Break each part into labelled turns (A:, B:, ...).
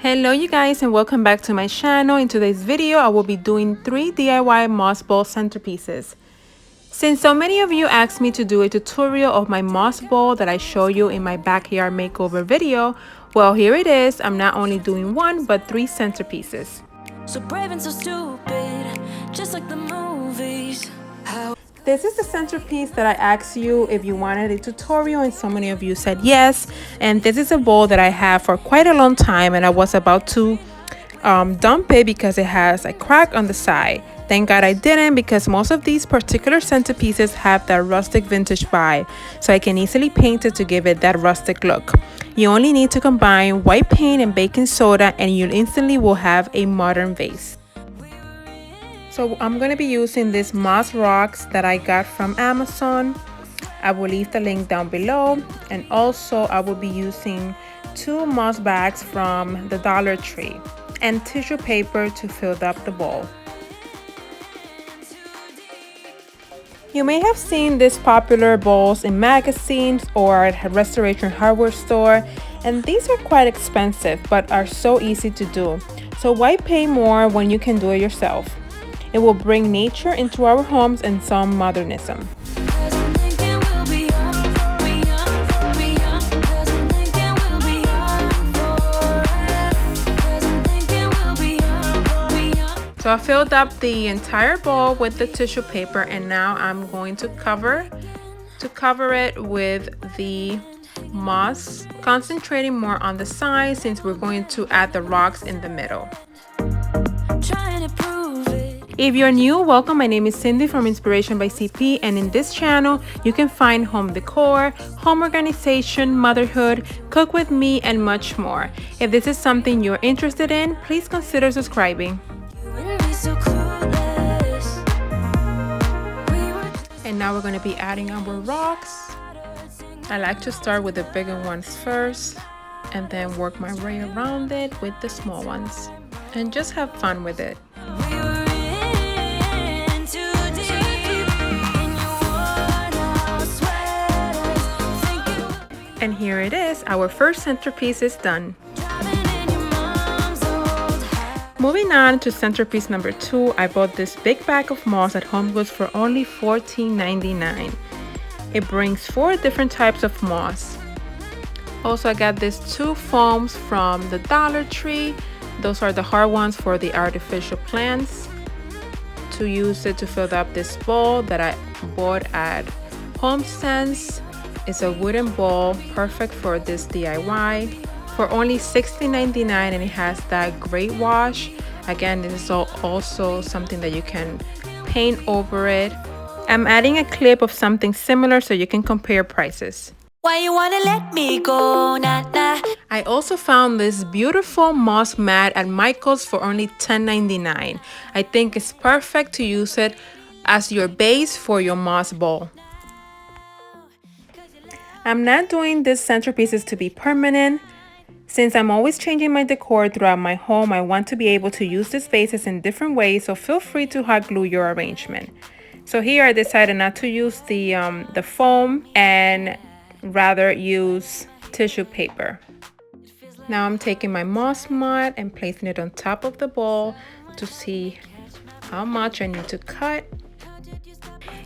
A: Hello you guys, and welcome back to my channel. In today's video I will be doing 3 DIY moss ball centerpieces. Since so many of you asked me to do a tutorial of my moss ball that I show you in my backyard makeover video, well, here it is. I'm not only doing 1 but 3 centerpieces.
B: So brave and so stupid, just like the movies.
A: This is the centerpiece that I asked you if you wanted a tutorial, and so many of you said yes. And this is a bowl that I have for quite a long time, and I was about to dump it because it has a crack on the side. Thank God I didn't, because most of these particular centerpieces have that rustic vintage vibe, so I can easily paint it to give it that rustic look. You only need to combine white paint and baking soda and you instantly will have a modern vase. So I'm going to be using these moss rocks that I got from Amazon. I will leave the link down below, and also I will be using 2 moss bags from the Dollar Tree and tissue paper to fill up the bowl. You may have seen these popular bowls in magazines or at a Restoration hardware store, and these are quite expensive but are so easy to do. So why pay more when you can do it yourself? It will bring nature into our homes and some modernism. So I filled up the entire bowl with the tissue paper, and now I'm going to cover it with the moss, concentrating more on the sides since we're going to add the rocks in the middle. If you're new, welcome. My name is Cindy from Inspirationbycp, and in this channel you can find home decor, home organization, motherhood, cook with me, and much more. If this is something you're interested in, please consider subscribing. And now we're going to be adding our rocks. I like to start with the bigger ones first and then work my way around it with the small ones and just have fun with it. And here it is, our first centerpiece is done. Moving on to centerpiece number 2, I bought this big bag of moss at HomeGoods for only $14.99. It brings 4 different types of moss. Also, I got these 2 foams from the Dollar Tree. Those are the hard ones for the artificial plants. To use it to fill up this bowl that I bought at HomeSense. It's a wooden bowl, perfect for this DIY. For only $16.99, and it has that great wash. Again, this is also something that you can paint over it. I'm adding a clip of something similar so you can compare prices.
B: Why you wanna let me go, nah, nah.
A: I also found this beautiful moss mat at Michael's for only $10.99. I think it's perfect to use it as your base for your moss bowl. I'm not doing these centerpieces to be permanent. Since I'm always changing my decor throughout my home, I want to be able to use these vases in different ways, so feel free to hot glue your arrangement. So here I decided not to use the foam and rather use tissue paper. Now I'm taking my moss mat and placing it on top of the bowl to see how much I need to cut.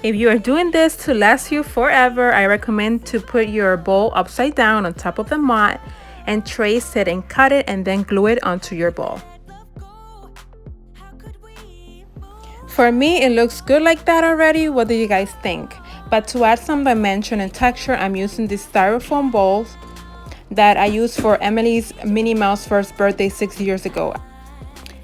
A: If you are doing this to last you forever, I recommend to put your bowl upside down on top of the mat and trace it and cut it and then glue it onto your bowl. For me, it looks good like that already. What do you guys think? But to add some dimension and texture, I'm using these styrofoam bowls that I used for Emily's Minnie Mouse first birthday 6 years ago.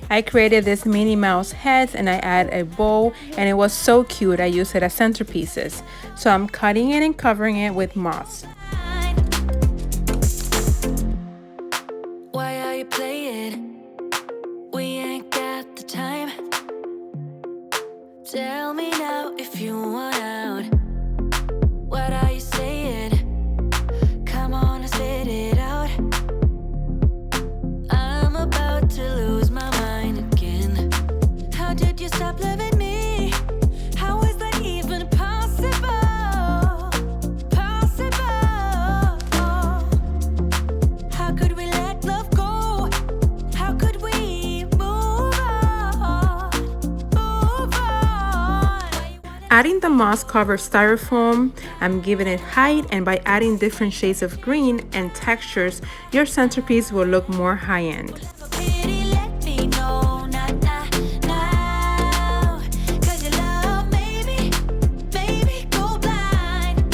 A: I created this Minnie Mouse heads and I add a bow, and it was so cute. I use it as centerpieces. So I'm cutting it and covering it with moss.
B: Why are you playing? We ain't got the time. Tell me now if you want out. What are you saying? Come on and spit it out. I'm about to lose my mind again. How did you stop loving me? How is that even possible? Possible. How could we let love go?
A: Adding the moss covered styrofoam, I'm giving it height, and by adding different shades of green and textures, your centerpiece will look more high-end.
B: Pity, let me know, nah, nah, now. 'Cause your love made me go blind.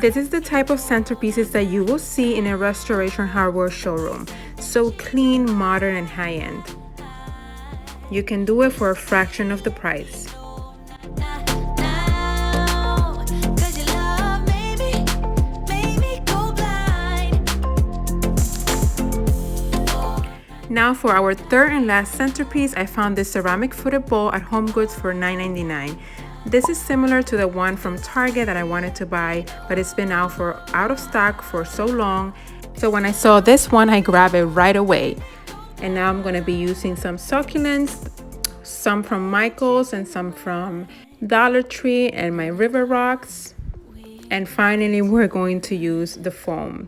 A: This is the type of centerpieces that you will see in a Restoration hardware showroom. So clean, modern, and high-end. You can do it for a fraction of the price. Now for our third and last centerpiece, I found this ceramic footed bowl at HomeGoods for $9.99. This is similar to the one from Target that I wanted to buy, but it's been out of stock for so long. So when I saw this one, I grabbed it right away. And now I'm going to be using some succulents, some from Michael's and some from Dollar Tree, and my river rocks. And finally, we're going to use the foam.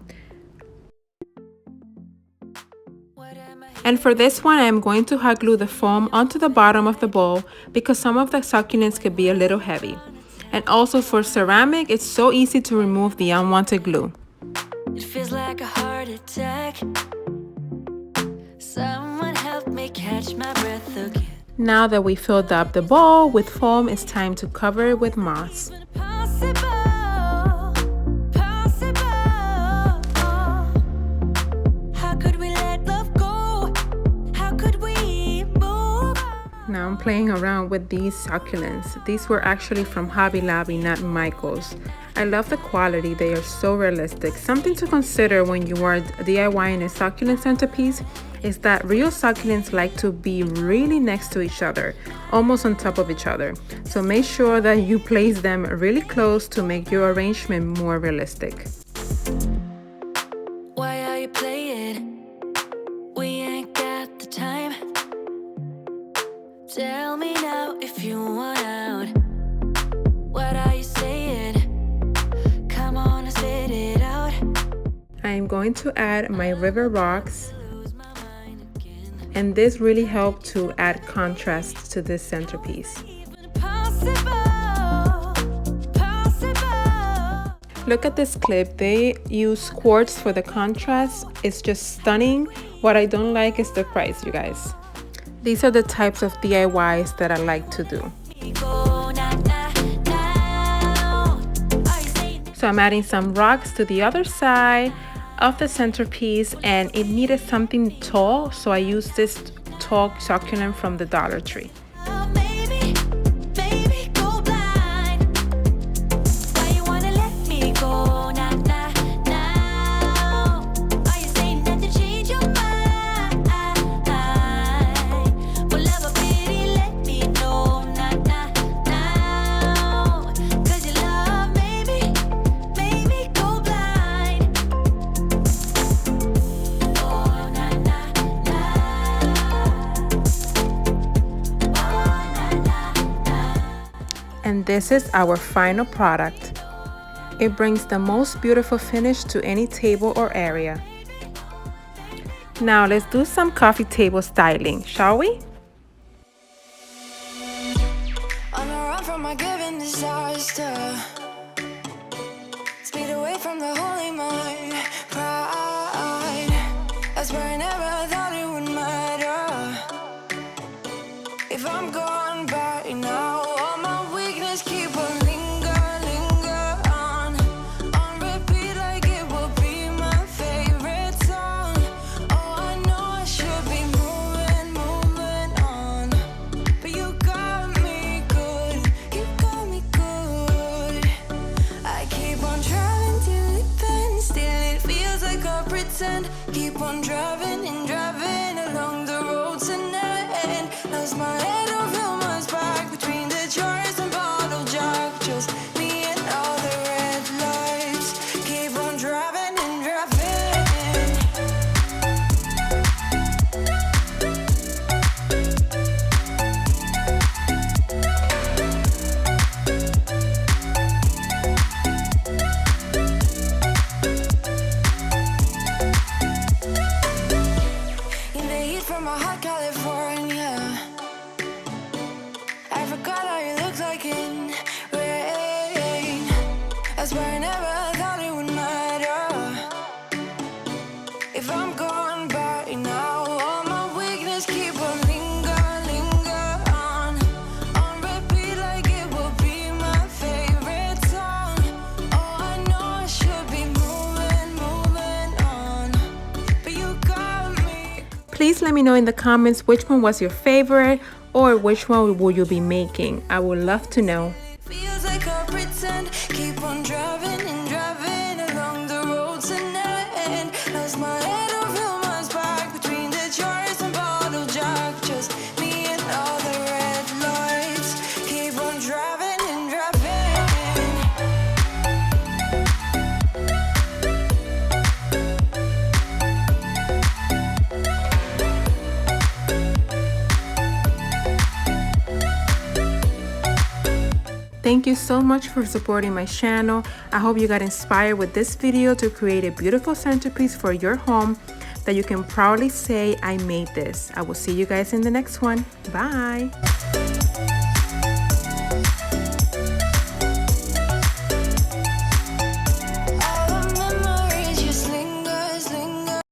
A: And for this one, I'm going to hot glue the foam onto the bottom of the bowl because some of the succulents could be a little heavy. And also for ceramic, it's so easy to remove the unwanted glue.
B: It feels like a heart attack. Someone help me catch my breath again.
A: Now that we filled up the bowl with foam, it's time to cover it with moss. Now I'm playing around with these succulents. These were actually from Hobby Lobby, not Michael's. I love the quality, they are so realistic. Something to consider when you are DIYing a succulent centerpiece is that real succulents like to be really next to each other, almost on top of each other. So make sure that you place them really close to make your arrangement more realistic.
B: Why are you playing? We ain't got the time. Tell me now if you want out. What are you saying? Come on and spit it out.
A: I am going to add my river rocks, and this really helped to add contrast to this centerpiece. Look at this clip. They use quartz for the contrast. It's just stunning. What I don't like is the price, you guys. These are the types of DIYs that I like to do. So I'm adding some rocks to the other side of the centerpiece, and it needed something tall, so I used this tall succulent from the Dollar Tree. And this is our final product. It brings the most beautiful finish to any table or area. Now let's do some coffee table styling, shall we?
B: On a run from my given disaster. Speed away from the holy mind. Pride. I swear I never thought it would matter. If I'm gone by now. Keep on driving and driving along the road tonight. Lost my head over my back between the jars and bottle jack. Just me and all the red lights. Keep on driving and from a hot California. I forgot how you look like
A: Please let me know in the comments which one was your favorite or which one will you be making. I would love to know.
B: Feels like I pretend, keep on driving and driving along the roads and never end. Lost my head over my back between the jars and bottle jack. Just me and all the red lights. Keep on driving and driving.
A: Thank you so much for supporting my channel. I hope you got inspired with this video to create a beautiful centerpiece for your home that you can proudly say, I made this. I will see you guys in the next one. Bye.